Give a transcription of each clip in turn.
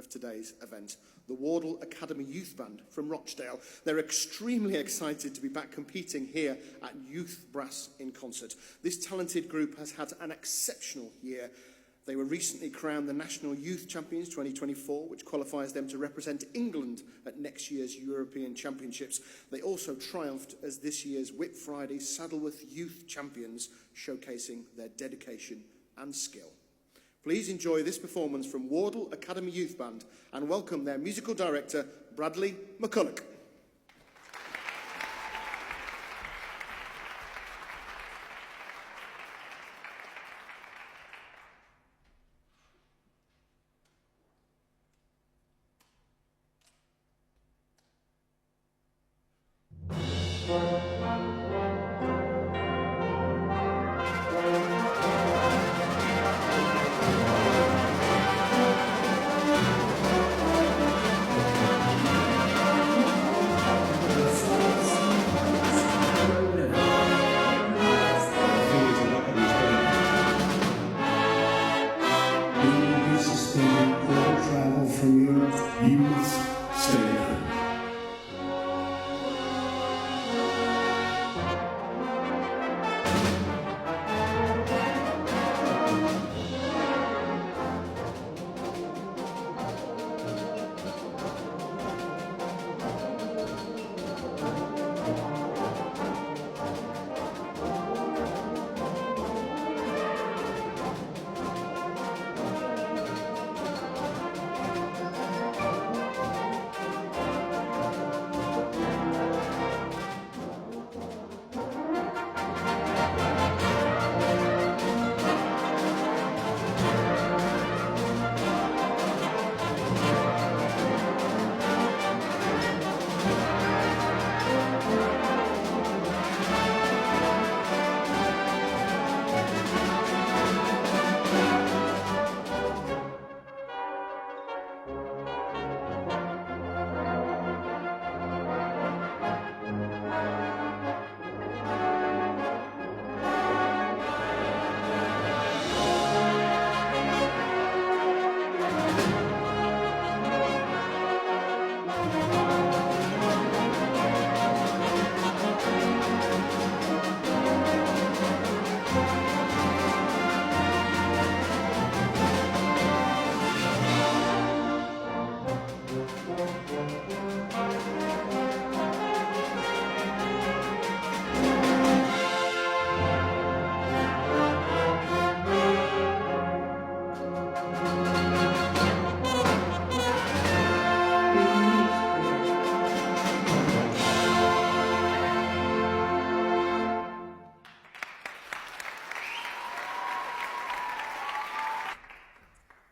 of today's event, the Wardle Academy Youth Band from Rochdale. They're extremely excited to be back competing here at Youth Brass in Concert. This talented group has had an exceptional year. They were recently crowned the National Youth Champions 2024, which qualifies them to represent England at next year's European Championships. They also triumphed as this year's Whip Friday Saddleworth Youth Champions, showcasing their dedication and skill. Please enjoy this performance from Wardle Academy Youth Band and welcome their musical director, Bradley McCulloch.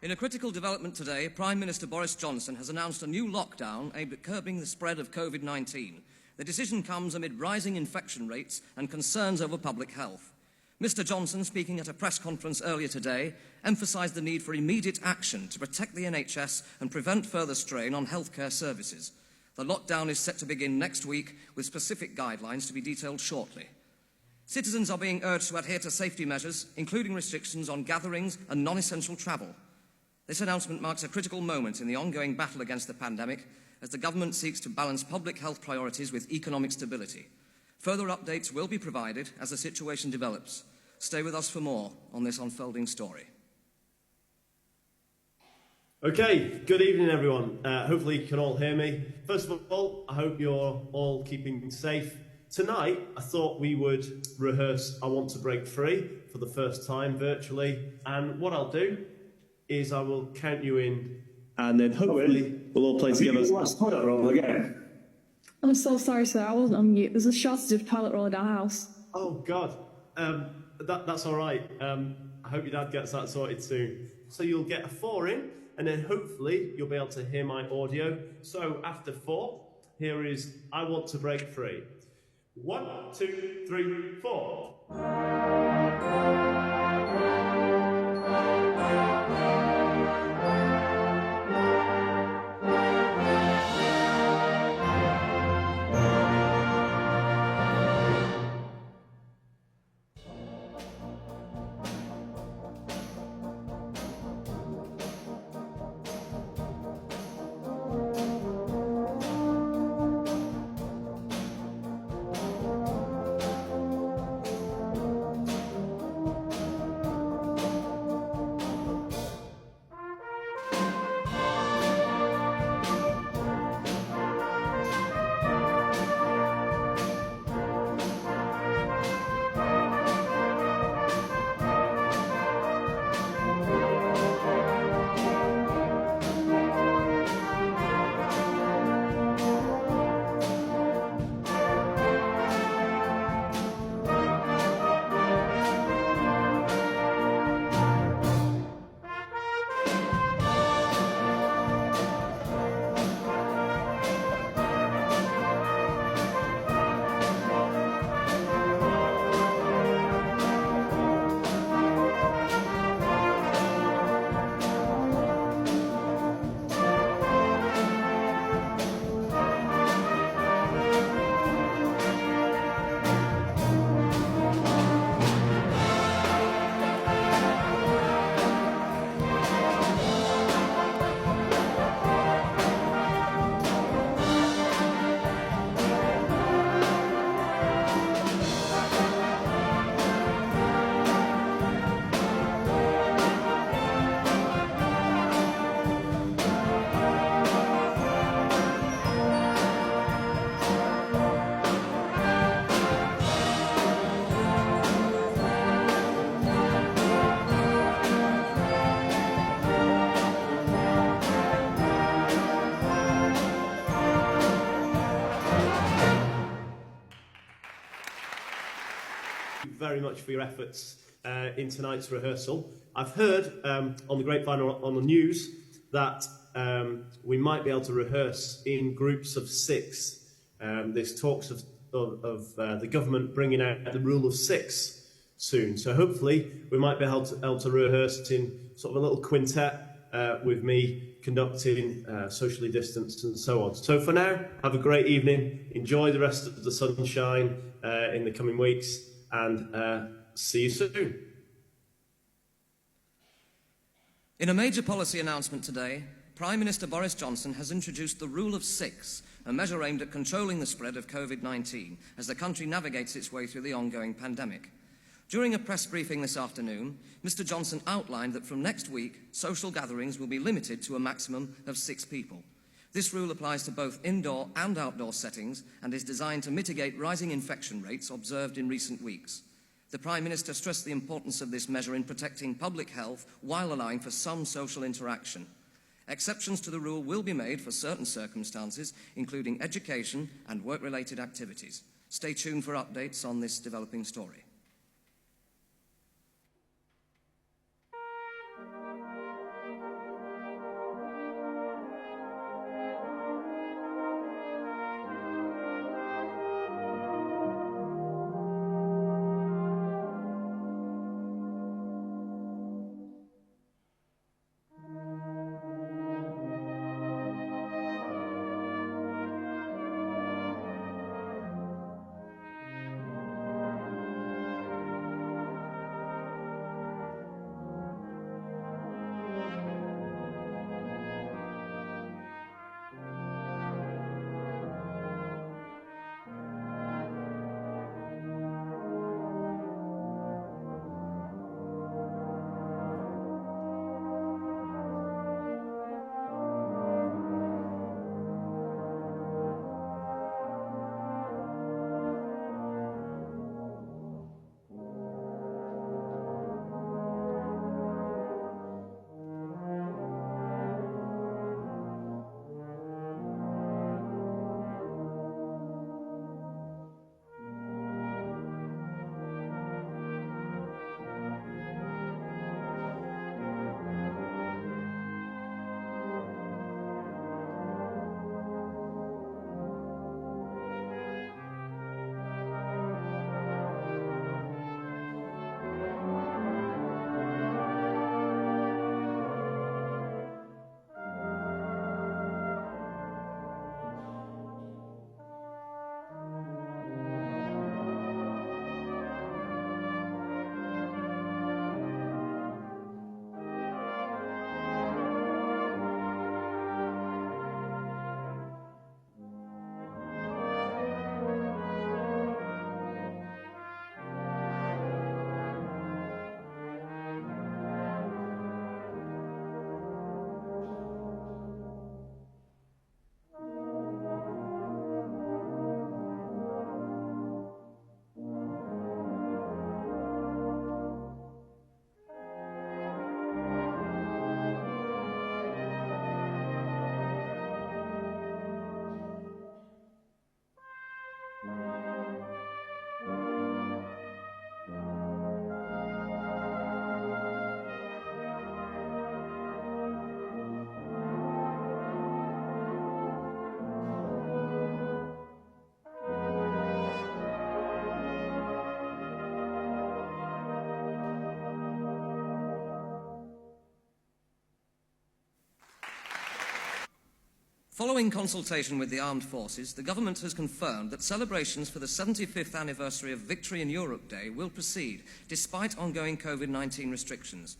In a critical development today, Prime Minister Boris Johnson has announced a new lockdown aimed at curbing the spread of COVID-19. The decision comes amid rising infection rates and concerns over public health. Mr. Johnson, speaking at a press conference earlier today, emphasised the need for immediate action to protect the NHS and prevent further strain on healthcare services. The lockdown is set to begin next week, with specific guidelines to be detailed shortly. Citizens are being urged to adhere to safety measures, including restrictions on gatherings and non-essential travel. This announcement marks a critical moment in the ongoing battle against the pandemic as the government seeks to balance public health priorities with economic stability. Further updates will be provided as the situation develops. Stay with us for more on this unfolding story. Okay, good evening everyone. Hopefully you can all hear me. First of all, I hope you're all keeping safe. Tonight, I thought we would rehearse I Want to Break Free for the first time virtually, and what I'll do is I will count you in, and then hopefully we'll all play together. Toilet roll again. I'm so sorry, sir. I wasn't on mute. There's a shortage of toilet roll in our house. Oh God, that's all right. I hope your dad gets that sorted soon. So you'll get a 4 in, and then hopefully you'll be able to hear my audio. So after 4, here is I Want to Break Free. 1, 2, 3, 4. very much for your efforts in tonight's rehearsal. I've heard on the grapevine or on the news that we might be able to rehearse in groups of 6. There's talks of the government bringing out the rule of 6 soon. So hopefully we might be able to rehearse in sort of a little quintet with me conducting, socially distanced and so on. So for now, have a great evening. Enjoy the rest of the sunshine in the coming weeks, and see you soon. In a major policy announcement today, Prime Minister Boris Johnson has introduced the Rule of 6, a measure aimed at controlling the spread of COVID-19 as the country navigates its way through the ongoing pandemic. During a press briefing this afternoon, Mr. Johnson outlined that from next week, social gatherings will be limited to a maximum of 6 people. This rule applies to both indoor and outdoor settings and is designed to mitigate rising infection rates observed in recent weeks. The Prime Minister stressed the importance of this measure in protecting public health while allowing for some social interaction. Exceptions to the rule will be made for certain circumstances, including education and work-related activities. Stay tuned for updates on this developing story. Following consultation with the armed forces, the government has confirmed that celebrations for the 75th anniversary of Victory in Europe Day will proceed, despite ongoing COVID-19 restrictions.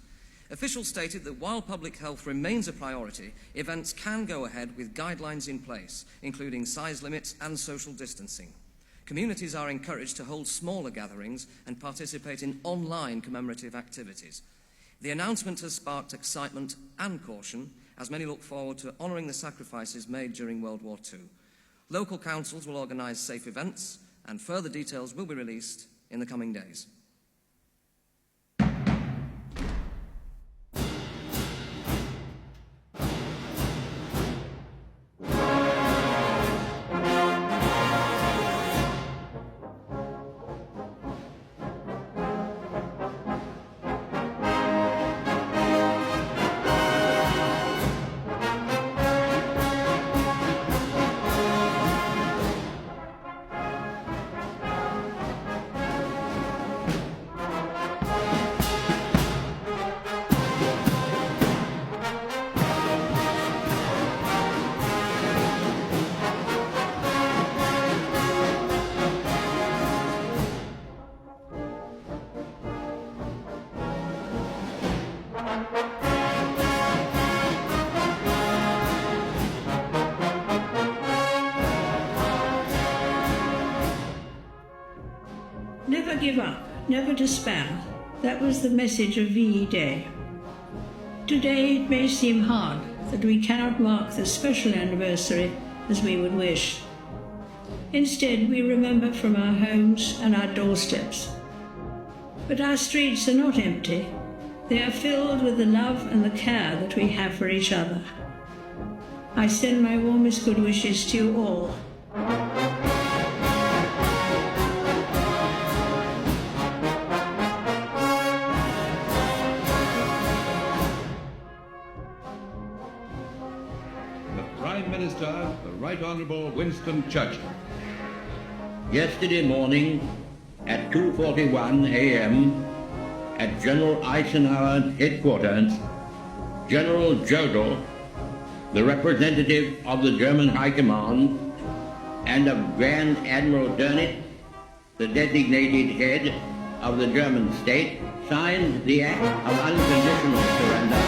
Officials stated that while public health remains a priority, events can go ahead with guidelines in place, including size limits and social distancing. Communities are encouraged to hold smaller gatherings and participate in online commemorative activities. The announcement has sparked excitement and caution, as many look forward to honouring the sacrifices made during World War II. Local councils will organise safe events, and further details will be released in the coming days. Never give up, never despair. That was the message of VE Day. Today it may seem hard that we cannot mark the special anniversary as we would wish. Instead, we remember from our homes and our doorsteps. But our streets are not empty. They are filled with the love and the care that we have for each other. I send my warmest good wishes to you all. Prime Minister, the Right Honourable Winston Churchill. Yesterday morning at 2:41 a.m. at General Eisenhower's headquarters, General Jodl, the representative of the German High Command, and of Grand Admiral Dönitz, the designated head of the German state, signed the Act of Unconditional Surrender.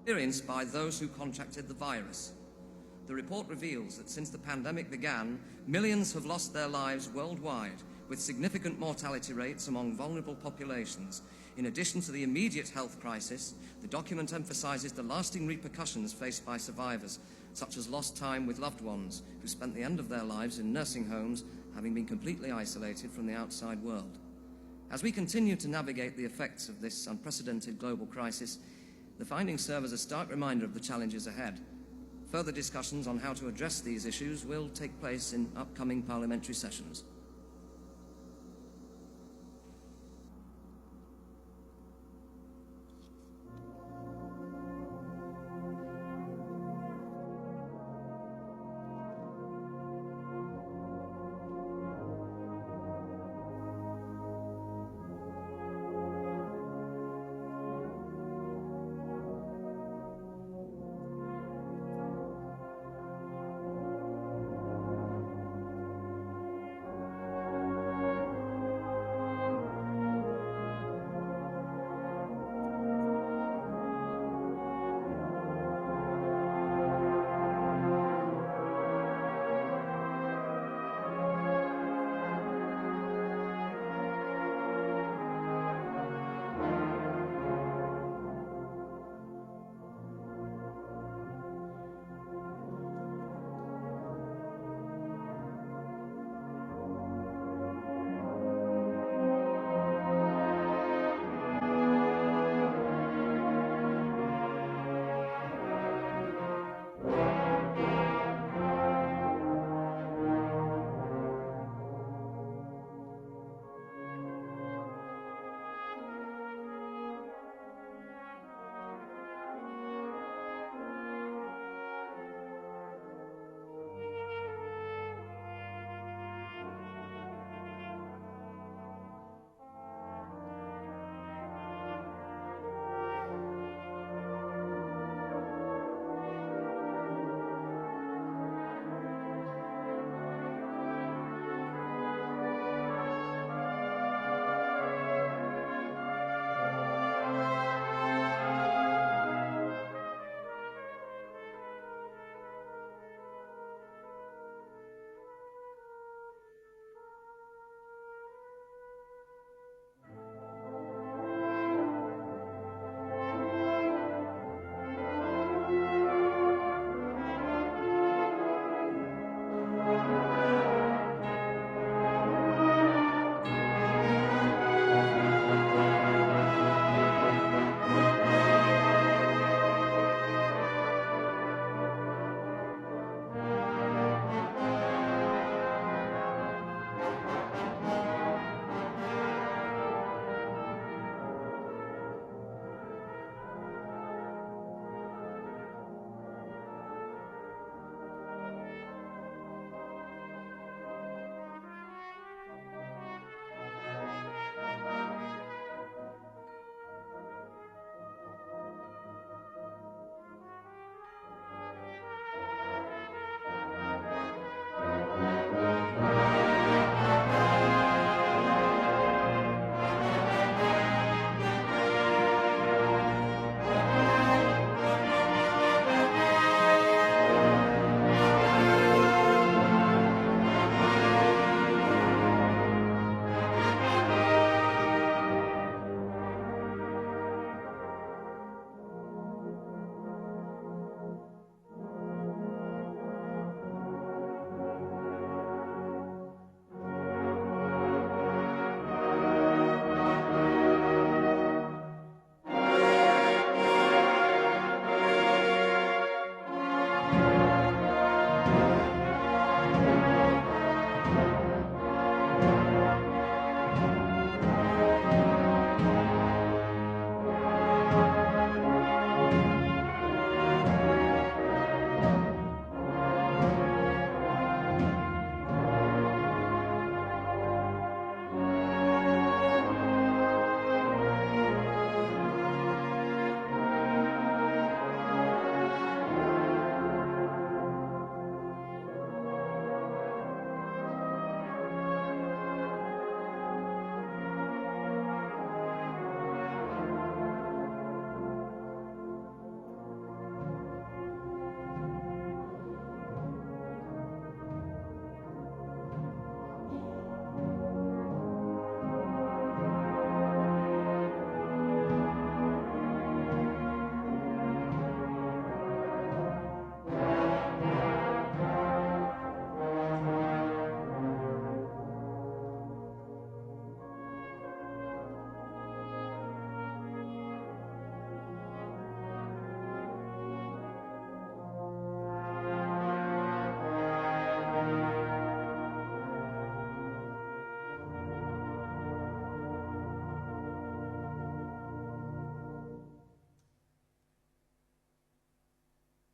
Experienced by those who contracted the virus. The report reveals that since the pandemic began, millions have lost their lives worldwide, with significant mortality rates among vulnerable populations. In addition to the immediate health crisis, the document emphasizes the lasting repercussions faced by survivors, such as lost time with loved ones who spent the end of their lives in nursing homes, having been completely isolated from the outside world. As we continue to navigate the effects of this unprecedented global crisis, the findings serve as a stark reminder of the challenges ahead. Further discussions on how to address these issues will take place in upcoming parliamentary sessions.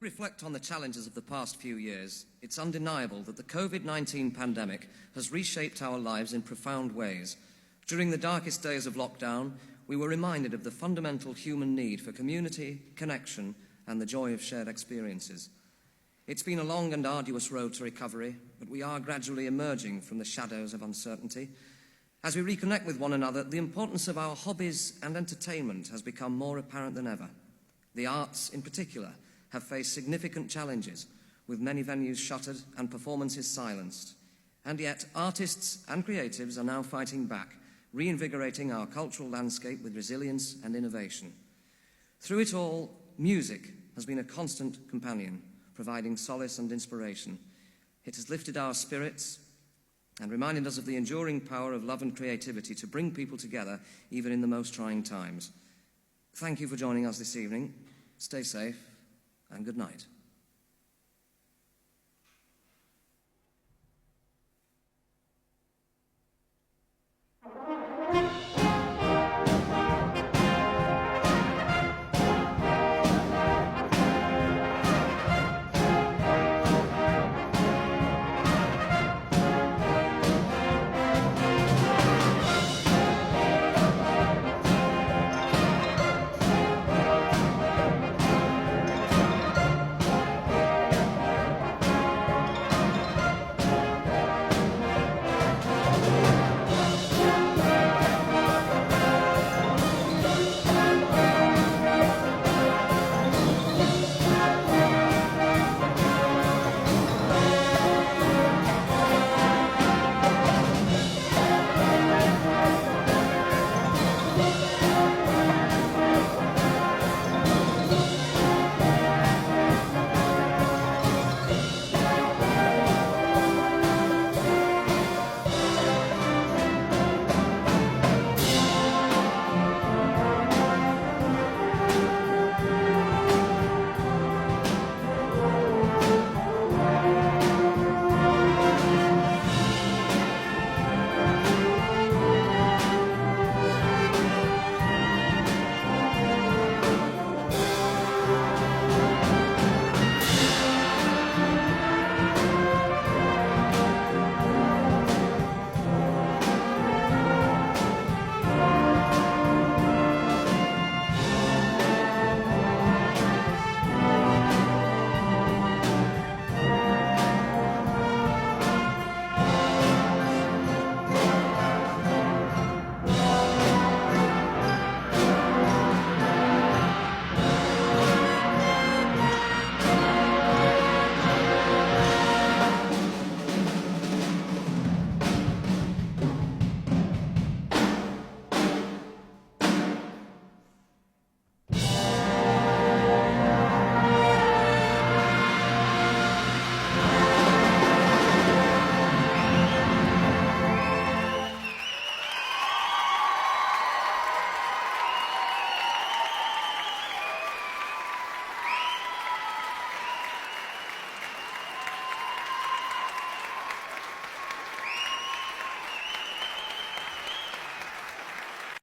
Reflect on the challenges of the past few years, it's undeniable that the COVID-19 pandemic has reshaped our lives in profound ways. During the darkest days of lockdown, we were reminded of the fundamental human need for community, connection, and the joy of shared experiences. It's been a long and arduous road to recovery, but we are gradually emerging from the shadows of uncertainty. As we reconnect with one another, the importance of our hobbies and entertainment has become more apparent than ever. The arts, in particular, have faced significant challenges, with many venues shuttered and performances silenced. And yet, artists and creatives are now fighting back, reinvigorating our cultural landscape with resilience and innovation. Through it all, music has been a constant companion, providing solace and inspiration. It has lifted our spirits and reminded us of the enduring power of love and creativity to bring people together, even in the most trying times. Thank you for joining us this evening. Stay safe, and good night.